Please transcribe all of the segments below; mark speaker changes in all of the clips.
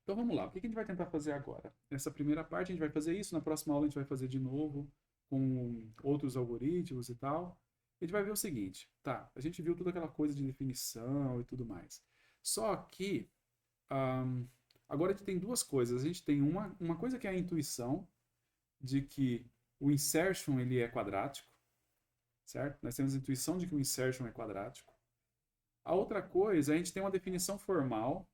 Speaker 1: Então vamos lá, o que a gente vai tentar fazer agora? Nessa primeira parte a gente vai fazer isso, na próxima aula a gente vai fazer de novo com outros algoritmos e tal. A gente vai ver o seguinte, tá, a gente viu toda aquela coisa de definição e tudo mais. Só que ahm, agora a gente tem duas coisas. A gente tem uma coisa que é a intuição de que o insertion ele é quadrático, certo? Nós temos a intuição de que o insertion é quadrático. A outra coisa, a gente tem uma definição formal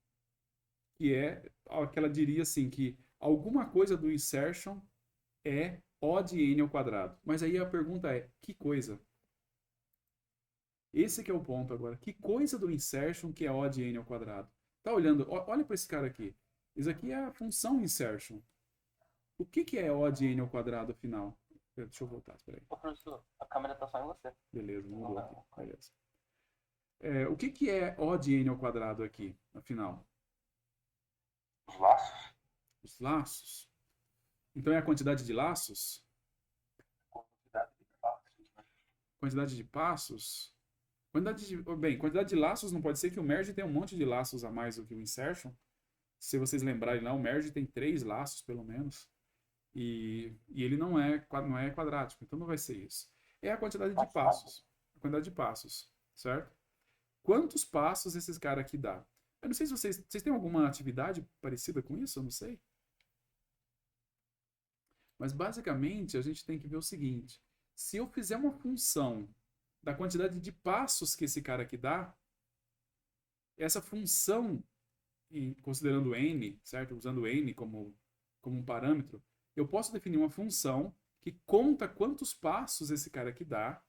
Speaker 1: que é que ela diria assim que alguma coisa do insertion é O de n ao quadrado. Mas aí a pergunta é, que coisa? Esse que é o ponto agora. Que coisa do insertion que é O de n ao quadrado? Tá olhando, olha para esse cara aqui. Isso aqui é a função insertion. O que é O de n ao quadrado, afinal? Deixa eu voltar, espera aí.
Speaker 2: Ô, professor, a câmera tá só em você.
Speaker 1: Beleza,
Speaker 2: Não
Speaker 1: mudou
Speaker 2: vai
Speaker 1: aqui.
Speaker 2: lá.
Speaker 1: Beleza. O que é O de n ao quadrado aqui, afinal?
Speaker 2: Os laços?
Speaker 1: Os laços. Então é a quantidade de laços?
Speaker 2: Quantidade de passos, né?
Speaker 1: Quantidade de passos? Quantidade de laços não pode ser que o merge tenha um monte de laços a mais do que o insertion. Se vocês lembrarem lá, o merge tem 3 laços, pelo menos. E ele não é quadrático, então não vai ser isso. É a quantidade de
Speaker 2: Passado.
Speaker 1: passos. A quantidade de passos, certo? Quantos passos esses caras aqui dá? Eu não sei se vocês têm alguma atividade parecida com isso, eu não sei. Mas basicamente a gente tem que ver o seguinte: se eu fizer uma função da quantidade de passos que esse cara aqui dá, essa função, considerando n, certo? Usando n como um parâmetro, eu posso definir uma função que conta quantos passos esse cara aqui dá,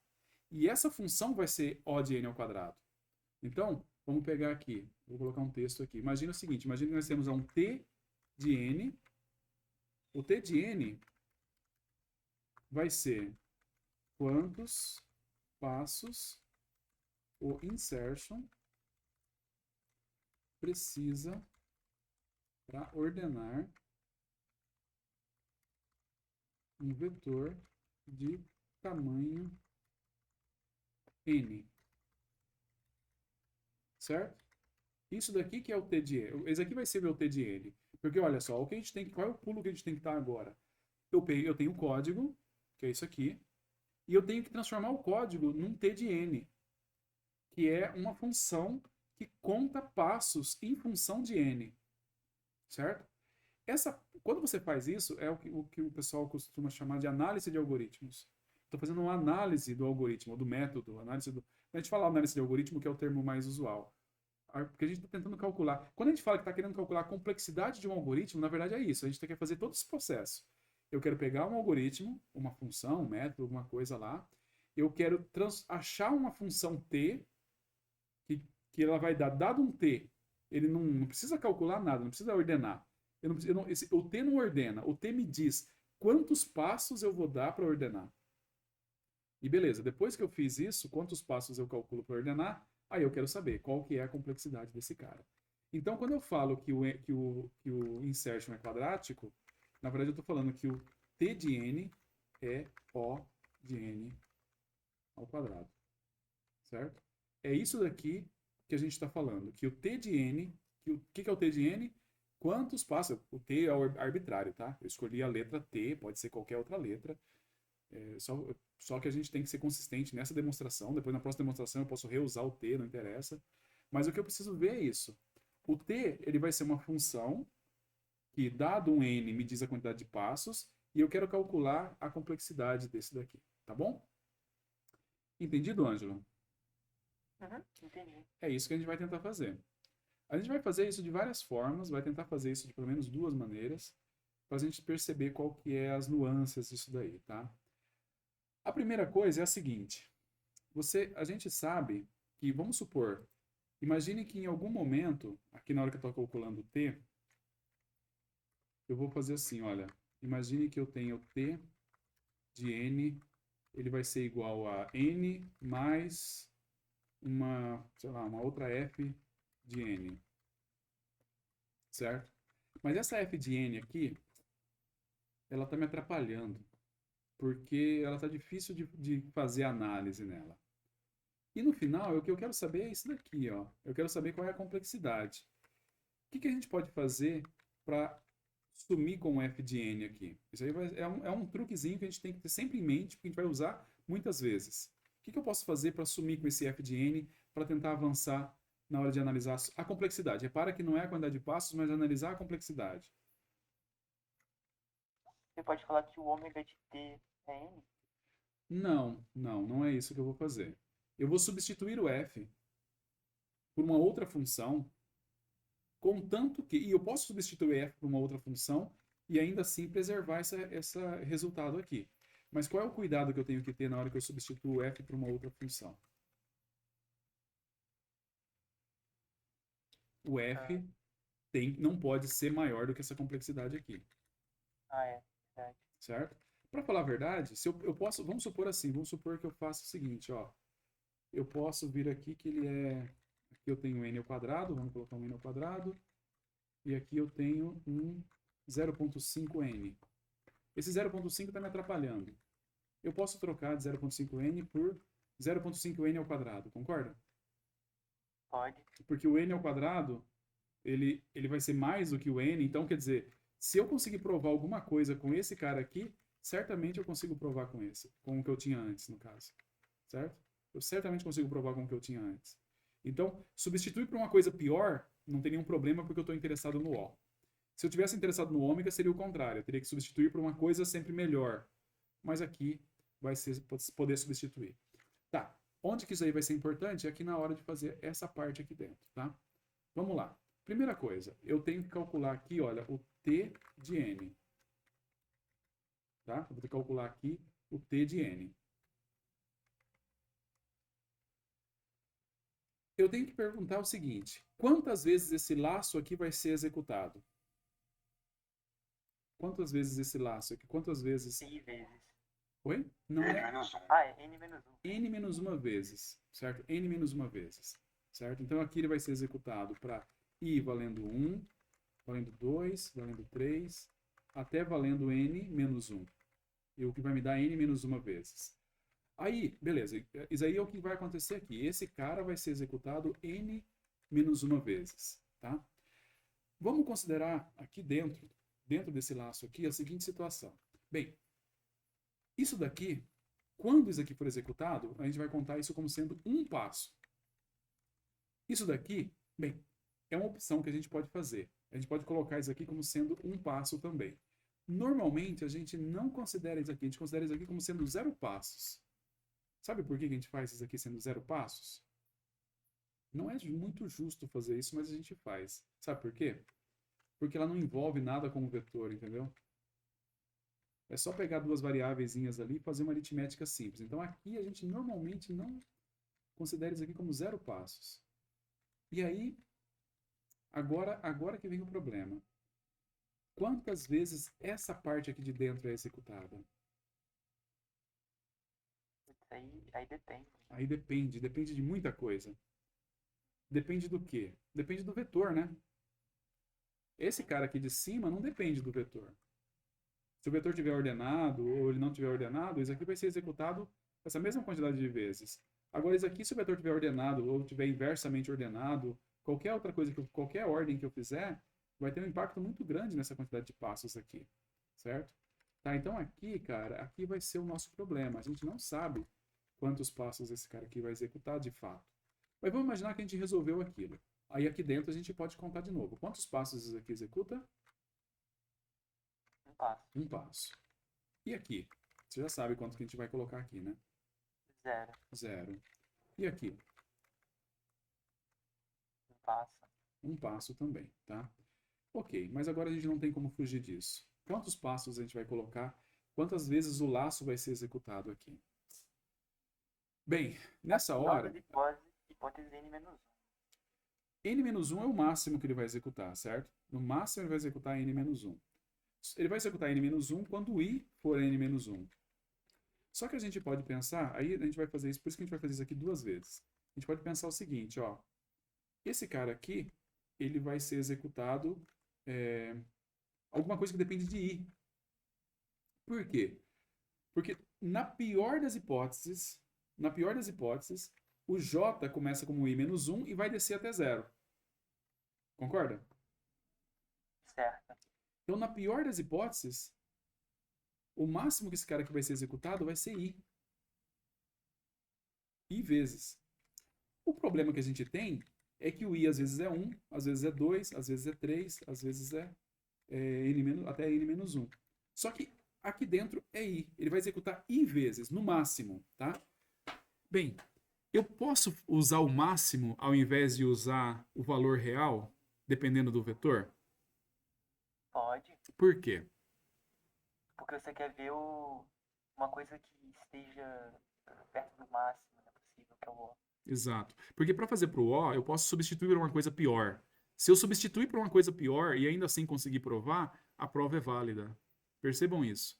Speaker 1: e essa função vai ser O de n ao quadrado. Então, vamos pegar aqui, vou colocar um texto aqui. Imagina o seguinte, imagina que nós temos um t de n, o t de n vai ser quantos passos o insertion precisa para ordenar um vetor de tamanho n, certo? Isso daqui que é o t de n. Esse aqui vai ser meu t de n. Porque olha só, o que a gente tem, qual é o pulo que a gente tem que estar agora? Eu tenho o código, que é isso aqui, e eu tenho que transformar o código num t de n, que é uma função que conta passos em função de n, certo? Quando você faz isso, é o que o pessoal costuma chamar de análise de algoritmos. Estou fazendo uma análise do algoritmo, do método, análise do. A gente fala análise de algoritmo, que é o termo mais usual. Porque a gente está tentando calcular. Quando a gente fala que está querendo calcular a complexidade de um algoritmo, na verdade é isso. A gente quer fazer todo esse processo. Eu quero pegar um algoritmo, uma função, um método, alguma coisa lá. Eu quero achar uma função t que, que ela vai dar, dado um t, ele não precisa calcular nada, não precisa ordenar. O t não ordena, o t me diz quantos passos eu vou dar para ordenar. E beleza, depois que eu fiz isso, quantos passos eu calculo para ordenar, aí eu quero saber qual que é a complexidade desse cara. Então, quando eu falo que o insertion é quadrático, na verdade eu estou falando que o t de n é O de n ao quadrado, certo? É isso daqui que a gente está falando, que o t de n, que é o t de n? Quantos passos? O t é arbitrário, tá? Eu escolhi a letra t, pode ser qualquer outra letra. Só que a gente tem que ser consistente nessa demonstração. Depois, na próxima demonstração, eu posso reusar o t, não interessa. Mas o que eu preciso ver é isso. O t ele vai ser uma função que, dado um n, me diz a quantidade de passos, e eu quero calcular a complexidade desse daqui. Tá bom? Entendido, Ângelo?
Speaker 2: Uhum, entendi.
Speaker 1: É isso que a gente vai tentar fazer. A gente vai fazer isso de várias formas, vai tentar fazer isso de pelo menos duas maneiras, para a gente perceber qual que é as nuances disso daí, tá? A primeira coisa é a seguinte: a gente sabe que, vamos supor, imagine que em algum momento, aqui na hora que eu estou calculando o t, eu vou fazer assim, olha, imagine que eu tenho t de n, ele vai ser igual a n mais sei lá, uma outra f de n, certo? Mas essa f de n aqui, ela está me atrapalhando, porque ela está difícil de fazer análise nela. E no final, o que eu quero saber é isso daqui, ó. Eu quero saber qual é a complexidade. O que a gente pode fazer para sumir com o f de n aqui? Isso aí é um truquezinho que a gente tem que ter sempre em mente, porque a gente vai usar muitas vezes. O que eu posso fazer para sumir com esse f de n para tentar avançar na hora de analisar a complexidade? Repara que não é a quantidade de passos, mas analisar a complexidade.
Speaker 2: Você pode falar que o ômega de t é n?
Speaker 1: Não é isso que eu vou fazer. Eu vou substituir o f por uma outra função, contanto que... E eu posso substituir f por uma outra função e ainda assim preservar esse resultado aqui. Mas qual é o cuidado que eu tenho que ter na hora que eu substituo o f por uma outra função? O f não pode ser maior do que essa complexidade aqui.
Speaker 2: É, verdade.
Speaker 1: Certo? Para falar a verdade, se eu posso, vamos supor assim, vamos supor que eu faço o seguinte, ó. Eu posso vir aqui que ele é... Aqui eu tenho n ao quadrado, vamos colocar um n ao quadrado. E aqui eu tenho um 0.5n. Esse 0.5 está me atrapalhando. Eu posso trocar de 0.5n por 0.5n ao quadrado, concorda?
Speaker 2: Pode.
Speaker 1: Porque o n ao quadrado, ele vai ser mais do que o n, então quer dizer, se eu conseguir provar alguma coisa com esse cara aqui, certamente eu consigo provar com esse, com o que eu tinha antes, no caso. Certo? Eu certamente consigo provar com o que eu tinha antes. Então, substituir por uma coisa pior, não tem nenhum problema porque eu estou interessado no O. Se eu tivesse interessado no ômega, seria o contrário. Eu teria que substituir por uma coisa sempre melhor. Mas aqui vai poder substituir. Tá. Onde que isso aí vai ser importante? É aqui na hora de fazer essa parte aqui dentro, tá? Vamos lá. Primeira coisa, eu tenho que calcular aqui, olha, o t de n. Tá? Eu vou ter que calcular aqui o t de n. Eu tenho que perguntar o seguinte: quantas vezes esse laço aqui vai ser executado? Quantas vezes esse laço aqui? Quantas vezes?
Speaker 2: I vezes.
Speaker 1: Oi? Não
Speaker 2: N
Speaker 1: é
Speaker 2: menos 1. Ah, é n menos 1.
Speaker 1: n menos uma vezes, certo? N menos uma vezes, certo? Então aqui ele vai ser executado para i valendo 1, valendo 2, valendo 3, até valendo n menos 1. E o que vai me dar n menos uma vezes. Aí, beleza, isso aí é o que vai acontecer aqui. Esse cara vai ser executado n menos uma vezes, tá? Vamos considerar aqui dentro desse laço aqui, a seguinte situação. Bem, isso daqui, quando isso aqui for executado, a gente vai contar isso como sendo um passo. Isso daqui, bem, é uma opção que a gente pode fazer. A gente pode colocar isso aqui como sendo um passo também. Normalmente, a gente não considera isso aqui, a gente considera isso aqui como sendo 0 passos. Sabe por que a gente faz isso aqui sendo 0 passos? Não é muito justo fazer isso, mas a gente faz. Sabe por quê? Porque ela não envolve nada como vetor, entendeu? É só pegar duas variáveiszinhas ali e fazer uma aritmética simples. Então aqui a gente normalmente não considera isso aqui como 0 passos. E aí, agora que vem o problema. Quantas vezes essa parte aqui de dentro é executada?
Speaker 2: Aí depende.
Speaker 1: Aí depende de muita coisa. Depende do quê? Depende do vetor, né? Esse cara aqui de cima não depende do vetor. Se o vetor estiver ordenado ou ele não estiver ordenado, isso aqui vai ser executado essa mesma quantidade de vezes. Agora, isso aqui, se o vetor estiver ordenado ou estiver inversamente ordenado, qualquer outra coisa, qualquer ordem que eu fizer, vai ter um impacto muito grande nessa quantidade de passos aqui, certo? Tá, então aqui, cara, aqui vai ser o nosso problema. A gente não sabe quantos passos esse cara aqui vai executar de fato. Mas vamos imaginar que a gente resolveu aquilo. Aí aqui dentro a gente pode contar de novo. Quantos passos isso aqui executa?
Speaker 2: Um passo.
Speaker 1: Um passo. E aqui? Você já sabe quanto que a gente vai colocar aqui, né?
Speaker 2: 0.
Speaker 1: 0. E aqui?
Speaker 2: Um passo.
Speaker 1: Um passo também, tá? Ok, mas agora a gente não tem como fugir disso. Quantos passos a gente vai colocar? Quantas vezes o laço vai ser executado aqui? Bem, nessa hora...
Speaker 2: Hipótese n menos 1.
Speaker 1: n menos 1 é o máximo que ele vai executar, certo? No máximo ele vai executar n menos 1. Ele vai executar n menos 1 quando i for n menos 1. Só que a gente pode pensar, aí a gente vai fazer isso, por isso que a gente vai fazer isso aqui duas vezes. A gente pode pensar o seguinte, ó. Esse cara aqui, ele vai ser executado alguma coisa que depende de i. Por quê? Porque na pior das hipóteses, o j começa como i menos 1 e vai descer até 0. Concorda?
Speaker 2: Certo.
Speaker 1: Então, na pior das hipóteses, o máximo que esse cara aqui vai ser executado vai ser I. I vezes. O problema que a gente tem é que o I às vezes é 1, às vezes é 2, às vezes é 3, às vezes é, até N-1. Só que aqui dentro é I. Ele vai executar I vezes, no máximo, tá? Bem, eu posso usar o máximo ao invés de usar o valor real, dependendo do vetor?
Speaker 2: Pode.
Speaker 1: Por quê?
Speaker 2: Porque você quer ver uma coisa que esteja perto do máximo, né, possível, que é o O.
Speaker 1: Exato. Porque para fazer para o O, eu posso substituir por uma coisa pior. Se eu substituir por uma coisa pior e ainda assim conseguir provar, a prova é válida. Percebam isso.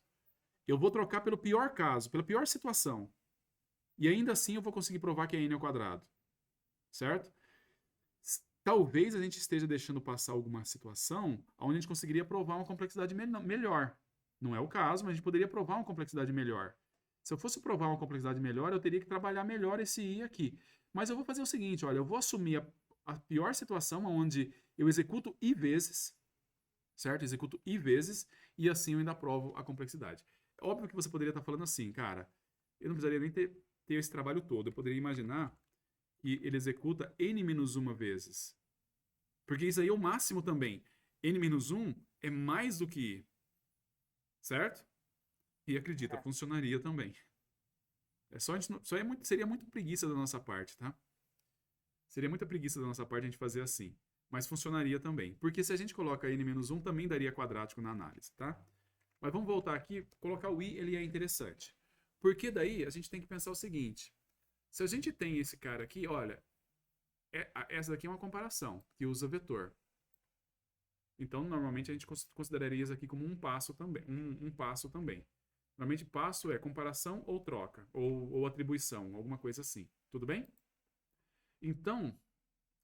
Speaker 1: Eu vou trocar pelo pior caso, pela pior situação. E ainda assim eu vou conseguir provar que é n ao quadrado. Certo? Talvez a gente esteja deixando passar alguma situação onde a gente conseguiria provar uma complexidade melhor. Não é o caso, mas a gente poderia provar uma complexidade melhor. Se eu fosse provar uma complexidade melhor, eu teria que trabalhar melhor esse I aqui. Mas eu vou fazer o seguinte, olha, eu vou assumir a pior situação onde eu executo I vezes, certo? Executo I vezes e assim eu ainda provo a complexidade. É óbvio que você poderia estar falando assim, cara, eu não precisaria nem ter esse trabalho todo. Eu poderia imaginar que ele executa N-1 vezes. Porque isso aí é o máximo também. N-1 é mais do que I. Certo? E acredita,
Speaker 2: Certo.
Speaker 1: funcionaria também. Seria muito preguiça da nossa parte, tá? Seria muita preguiça da nossa parte a gente fazer assim. Mas funcionaria também. Porque se a gente coloca N-1, também daria quadrático na análise, tá? Mas vamos voltar aqui. Colocar o I, ele é interessante. Porque daí a gente tem que pensar o seguinte. Se a gente tem esse cara aqui, olha, essa daqui é uma comparação, que usa vetor. Então, normalmente, a gente consideraria isso aqui como um passo também. Um passo também. Normalmente, passo é comparação ou troca, ou atribuição, alguma coisa assim. Tudo bem? Então,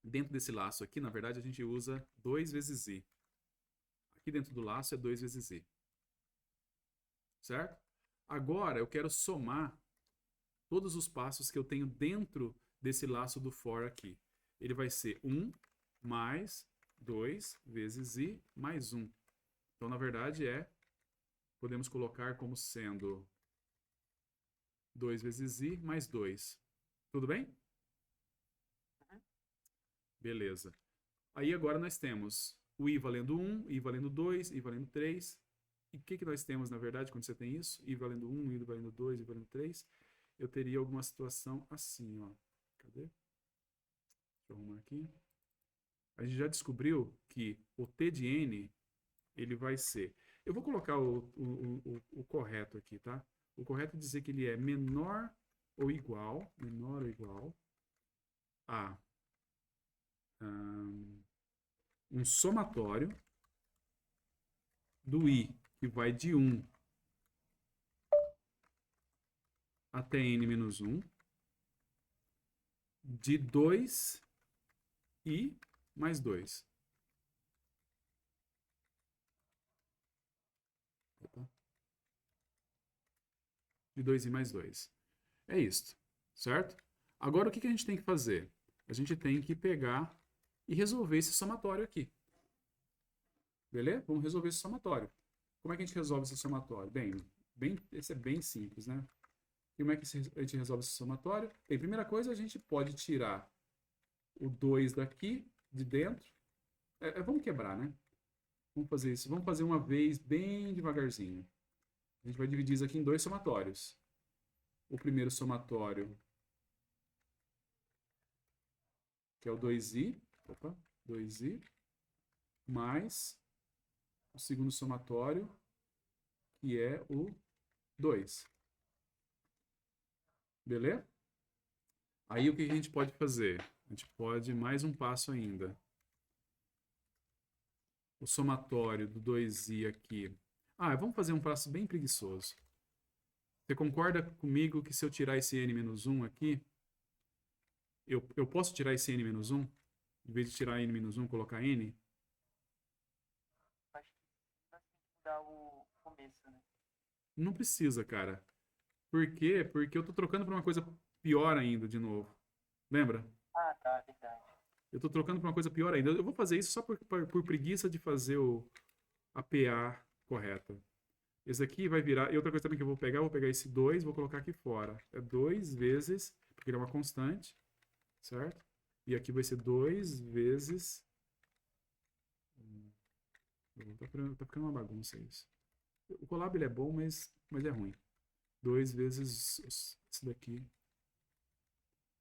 Speaker 1: dentro desse laço aqui, na verdade, a gente usa 2 vezes I. Aqui dentro do laço é 2 vezes I. Certo? Agora, eu quero somar todos os passos que eu tenho dentro desse laço do for aqui. Ele vai ser 1 mais 2 vezes I mais 1. Então, na verdade, podemos colocar como sendo 2 vezes I mais 2. Tudo bem? Beleza. Aí agora nós temos o I valendo 1, I valendo 2, I valendo 3. E o que nós temos, na verdade, quando você tem isso? I valendo 1, I valendo 2, I valendo 3. Eu teria alguma situação assim, ó. Cadê? Deixa eu arrumar aqui. A gente já descobriu que o T de N, ele vai ser... Eu vou colocar o correto aqui, tá? O correto é dizer que ele é menor ou igual a um somatório do I, que vai de 1 até N-1, de 2I mais 2. De 2i mais 2. É isso, certo? Agora, o que a gente tem que fazer? A gente tem que pegar e resolver esse somatório aqui. Beleza? Vamos resolver esse somatório. Como é que a gente resolve esse somatório? Esse é bem simples, né? E como é que a gente resolve esse somatório? Bem, primeira coisa, a gente pode tirar o 2 daqui, de dentro. Vamos quebrar, né? Vamos fazer isso. Vamos fazer uma vez bem devagarzinho. A gente vai dividir isso aqui em 2 somatórios. O primeiro somatório, que é o 2i, 2i, mais o segundo somatório, que é o 2. Beleza? Aí o que a gente pode fazer? A gente pode mais um passo ainda. O somatório do 2i aqui. Vamos fazer um passo bem preguiçoso. Você concorda comigo que se eu tirar esse n-1 aqui, eu posso tirar esse n-1? Em vez de tirar n-1, colocar n?
Speaker 2: Acho que nós temos que mudar o começo, né?
Speaker 1: Não precisa, cara. Por quê? Porque eu tô trocando para uma coisa pior ainda, de novo. Lembra?
Speaker 2: Ah, tá, verdade.
Speaker 1: Eu tô trocando para uma coisa pior ainda. Eu vou fazer isso só por preguiça de fazer a PA correta. Esse aqui vai virar... E outra coisa também que eu vou pegar esse 2, vou colocar aqui fora. É 2 vezes, porque ele é uma constante, certo? E aqui vai ser 2 vezes... Tá ficando uma bagunça isso. O Colab ele é bom, mas é ruim. 2 vezes esse daqui.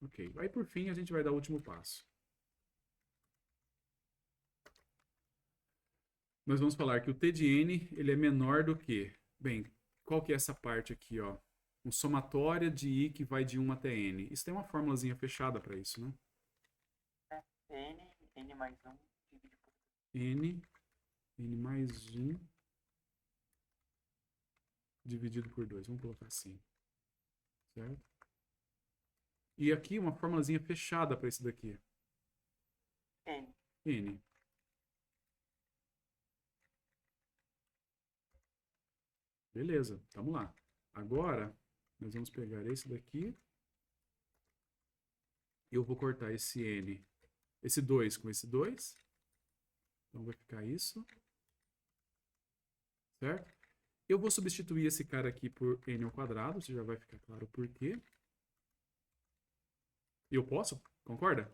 Speaker 1: Ok. Aí por fim a gente vai dar o último passo. Nós vamos falar que o T de N ele é menor do que... Bem, qual que é essa parte aqui, ó? Um somatória de I que vai de 1 até N. Isso tem uma formulazinha fechada para isso, né?
Speaker 2: N mais 1 dividido por
Speaker 1: N mais 1 dividido por 2. Vamos colocar assim. Certo? E aqui uma formulazinha fechada para esse daqui. N. Beleza, vamos lá. Agora, nós vamos pegar esse daqui. Eu vou cortar esse N, esse 2 com esse 2. Então vai ficar isso. Certo? Eu vou substituir esse cara aqui por N ao quadrado. Você já vai ficar claro por quê. Eu posso? Concorda?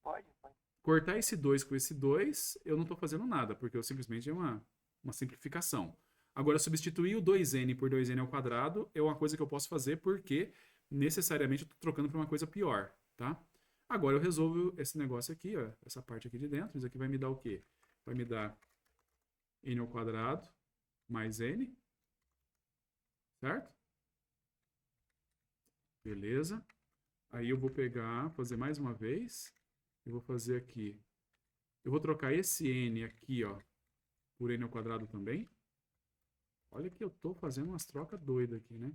Speaker 2: Pode.
Speaker 1: Cortar esse 2 com esse 2, eu não estou fazendo nada, porque eu simplesmente é uma simplificação. Agora, substituir o 2n por 2n ao quadrado é uma coisa que eu posso fazer porque necessariamente eu estou trocando para uma coisa pior, tá? Agora eu resolvo esse negócio aqui, ó, essa parte aqui de dentro. Isso aqui vai me dar o quê? Vai me dar n ao quadrado mais n, certo? Beleza. Aí eu vou pegar, fazer mais uma vez. Eu vou fazer aqui. Eu vou trocar esse n aqui, ó, por n ao quadrado também. Olha que eu tô fazendo umas trocas doidas aqui, né?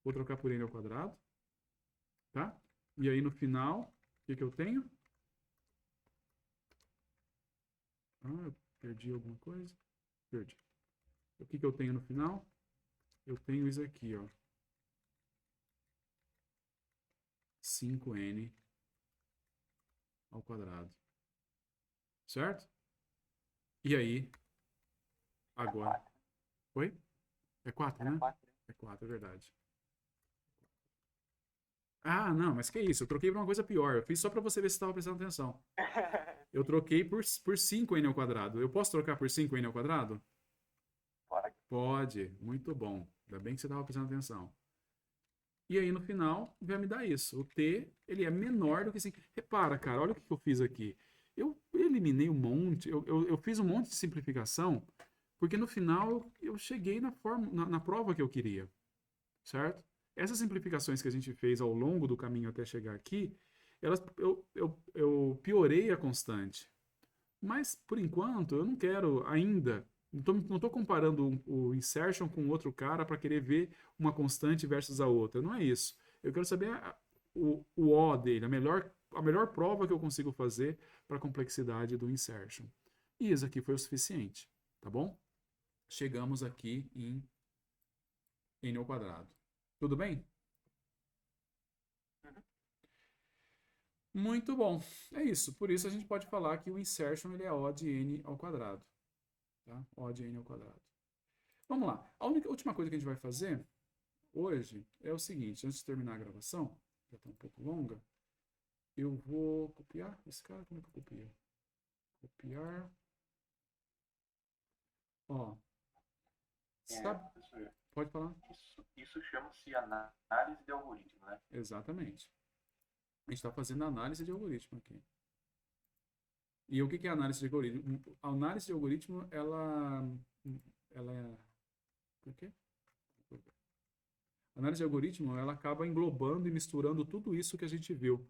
Speaker 1: Vou trocar por n ao quadrado. Tá? E aí no final, o que eu tenho? Ah, eu perdi alguma coisa? Perdi. O que eu tenho no final? Eu tenho isso aqui, ó. 5n ao quadrado. Certo? E aí, agora... Oi? É 4, né? É 4, é verdade. Ah, não, mas que isso? Eu troquei pra uma coisa pior. Eu fiz só pra você ver se estava prestando atenção. Eu troquei por 5n ao quadrado. Eu posso trocar por 5n ao quadrado?
Speaker 2: Pode.
Speaker 1: Pode. Muito bom. Ainda bem que você estava prestando atenção. E aí, no final, vai me dar isso. O t, ele é menor do que 5. Repara, cara, olha o que eu fiz aqui. Eu eliminei um monte, eu fiz um monte de simplificação, porque no final eu cheguei na prova que eu queria. Certo? Essas simplificações que a gente fez ao longo do caminho até chegar aqui, eu piorei a constante. Mas, por enquanto, eu não quero ainda. Não estou comparando o insertion com outro cara para querer ver uma constante versus a outra. Não é isso. Eu quero saber o O dele, a melhor prova que eu consigo fazer para a complexidade do insertion. E isso aqui foi o suficiente, tá bom? Chegamos aqui em n ao quadrado. Tudo bem? Muito bom. É isso. Por isso a gente pode falar que o insertion ele é O de n ao quadrado. Tá? O de n ao quadrado. Vamos lá. A última coisa que a gente vai fazer hoje é o seguinte. Antes de terminar a gravação, já está um pouco longa, eu vou copiar. Esse cara, como é que eu copio? Copiar. Ó. Sabe? Pode falar.
Speaker 3: Isso chama-se análise de algoritmo, né?
Speaker 1: Exatamente. A gente está fazendo análise de algoritmo aqui. E o que é análise de algoritmo? A análise de algoritmo, ela é... Por quê? A análise de algoritmo, ela acaba englobando e misturando tudo isso que a gente viu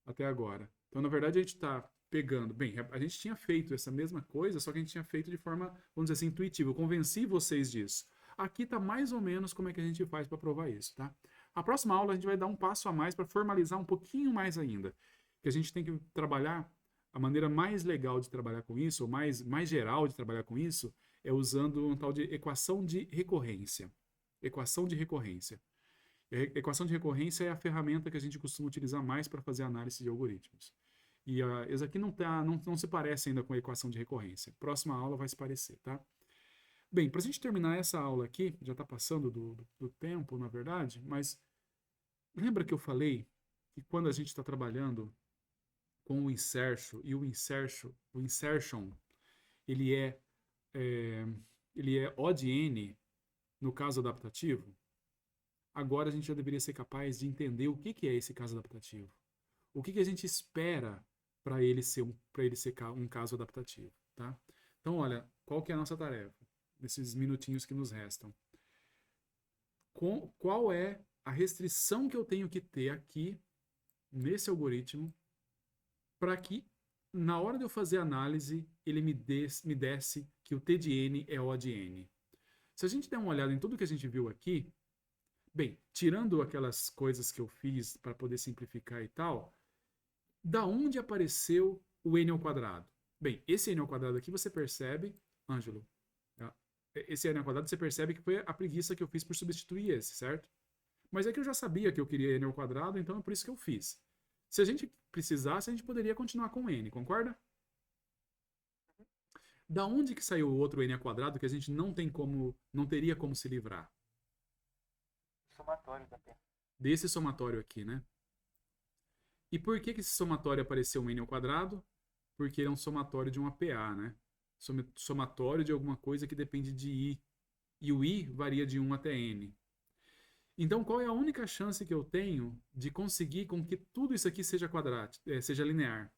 Speaker 1: até agora. Então, na verdade, a gente está pegando... Bem, a gente tinha feito essa mesma coisa, só que a gente tinha feito de forma, vamos dizer assim, intuitiva. Eu convenci vocês disso. Aqui está mais ou menos como é que a gente faz para provar isso, tá? A próxima aula a gente vai dar um passo a mais para formalizar um pouquinho mais ainda. Que a gente tem que trabalhar, a maneira mais legal de trabalhar com isso, ou mais geral de trabalhar com isso, é usando um tal de equação de recorrência. Equação de recorrência. Equação de recorrência é a ferramenta que a gente costuma utilizar mais para fazer análise de algoritmos. E esse aqui não se parece ainda com a equação de recorrência. Próxima aula vai se parecer, tá? Bem, para a gente terminar essa aula aqui, já está passando do tempo, na verdade, mas lembra que eu falei que quando a gente está trabalhando com o insertion, e o insertion, ele é, ele é O de N no caso adaptativo? Agora a gente já deveria ser capaz de entender o que é esse caso adaptativo. O que a gente espera para ele ser um caso adaptativo, tá? Então, olha, qual que é a nossa tarefa? Nesses minutinhos que nos restam. Qual é a restrição que eu tenho que ter aqui, nesse algoritmo, para que, na hora de eu fazer a análise, ele me desse que o T de N é O de N. Se a gente der uma olhada em tudo que a gente viu aqui, bem, tirando aquelas coisas que eu fiz para poder simplificar e tal, da onde apareceu o N ao quadrado? Bem, esse N ao quadrado aqui você percebe, Ângelo, esse N ao quadrado você percebe que foi a preguiça que eu fiz por substituir esse, certo? Mas é que eu já sabia que eu queria N ao quadrado, então é por isso que eu fiz. Se a gente precisasse, a gente poderia continuar com N, concorda? Da onde que saiu o outro N ao quadrado que a gente não teria como se livrar?
Speaker 2: Somatório da perna.
Speaker 1: Desse somatório aqui, né? E por que esse somatório apareceu um N ao quadrado? Porque ele é um somatório de uma PA, né? Somatório de alguma coisa que depende de I. E o I varia de 1 até N. Então, qual é a única chance que eu tenho de conseguir com que tudo isso aqui seja seja linear?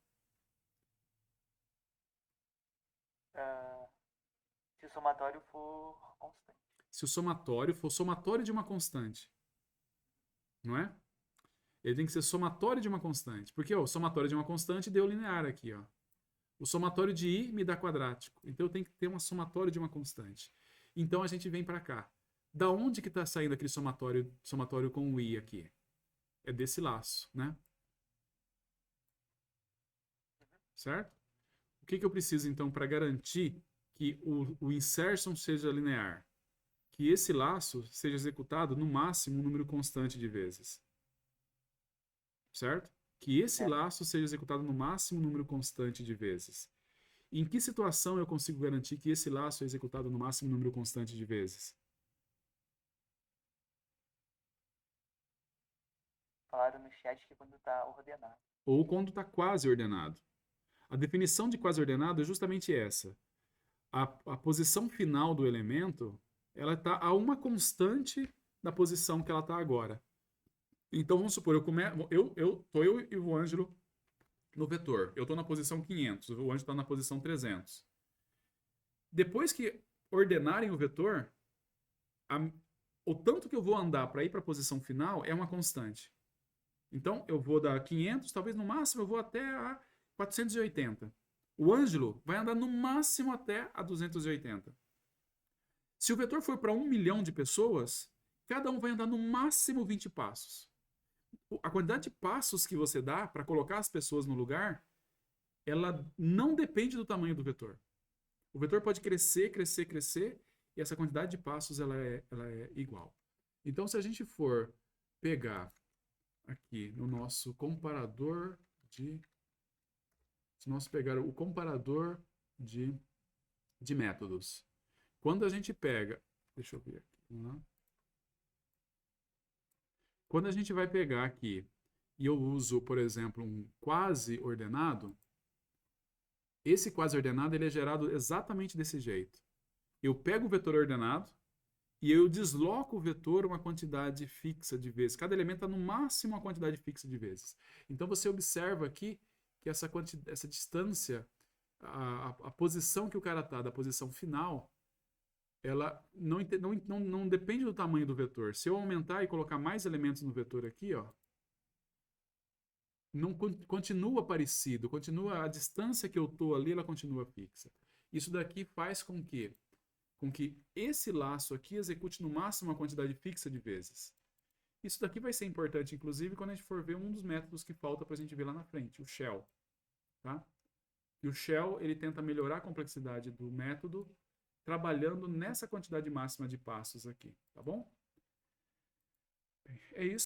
Speaker 2: Se o somatório for constante.
Speaker 1: Se o somatório for somatório de uma constante. Não é? Ele tem que ser somatório de uma constante. Porque o somatório de uma constante deu linear aqui, ó. O somatório de I me dá quadrático. Então eu tenho que ter uma somatório de uma constante. Então a gente vem para cá. Da onde que está saindo aquele somatório com o I aqui? É desse laço, né? Certo? O que eu preciso então para garantir que o insertion seja linear? Que esse laço seja executado no máximo um número constante de vezes. Certo? Que esse laço seja executado no máximo um número constante de vezes. Em que situação eu consigo garantir que esse laço é executado no máximo um número constante de vezes?
Speaker 2: Falaram no chat que quando está ordenado.
Speaker 1: Ou quando está quase ordenado. A definição de quase ordenado é justamente essa. A posição final do elemento, ela está a uma constante da posição que ela está agora. Então, vamos supor, eu e o Ângelo no vetor. Eu estou na posição 500, o Ângelo está na posição 300. Depois que ordenarem o vetor, o tanto que eu vou andar para ir para a posição final é uma constante. Então, eu vou dar 500, talvez no máximo eu vou até a 480. O Ângelo vai andar no máximo até a 280. Se o vetor for para 1 milhão de pessoas, cada um vai andar no máximo 20 passos. A quantidade de passos que você dá para colocar as pessoas no lugar, ela não depende do tamanho do vetor. O vetor pode crescer, crescer, crescer, e essa quantidade de passos ela é igual. Então, se a gente for pegar aqui no nosso comparador de... Se nós pegar o comparador de métodos. Quando a gente pega... Deixa eu ver aqui. Vamos lá. Quando a gente vai pegar aqui e eu uso, por exemplo, um quase ordenado, esse quase ordenado ele é gerado exatamente desse jeito. Eu pego o vetor ordenado e eu desloco o vetor uma quantidade fixa de vezes. Cada elemento está no máximo uma quantidade fixa de vezes. Então você observa aqui que essa distância, a posição que o cara está da posição final, ela não depende do tamanho do vetor. Se eu aumentar e colocar mais elementos no vetor aqui, ó, não continua parecido, continua a distância que eu estou ali, ela continua fixa. Isso daqui faz com que esse laço aqui execute no máximo uma quantidade fixa de vezes. Isso daqui vai ser importante, inclusive, quando a gente for ver um dos métodos que falta para a gente ver lá na frente, o shell. Tá? E o shell ele tenta melhorar a complexidade do método trabalhando nessa quantidade máxima de passos aqui, tá bom? É isso.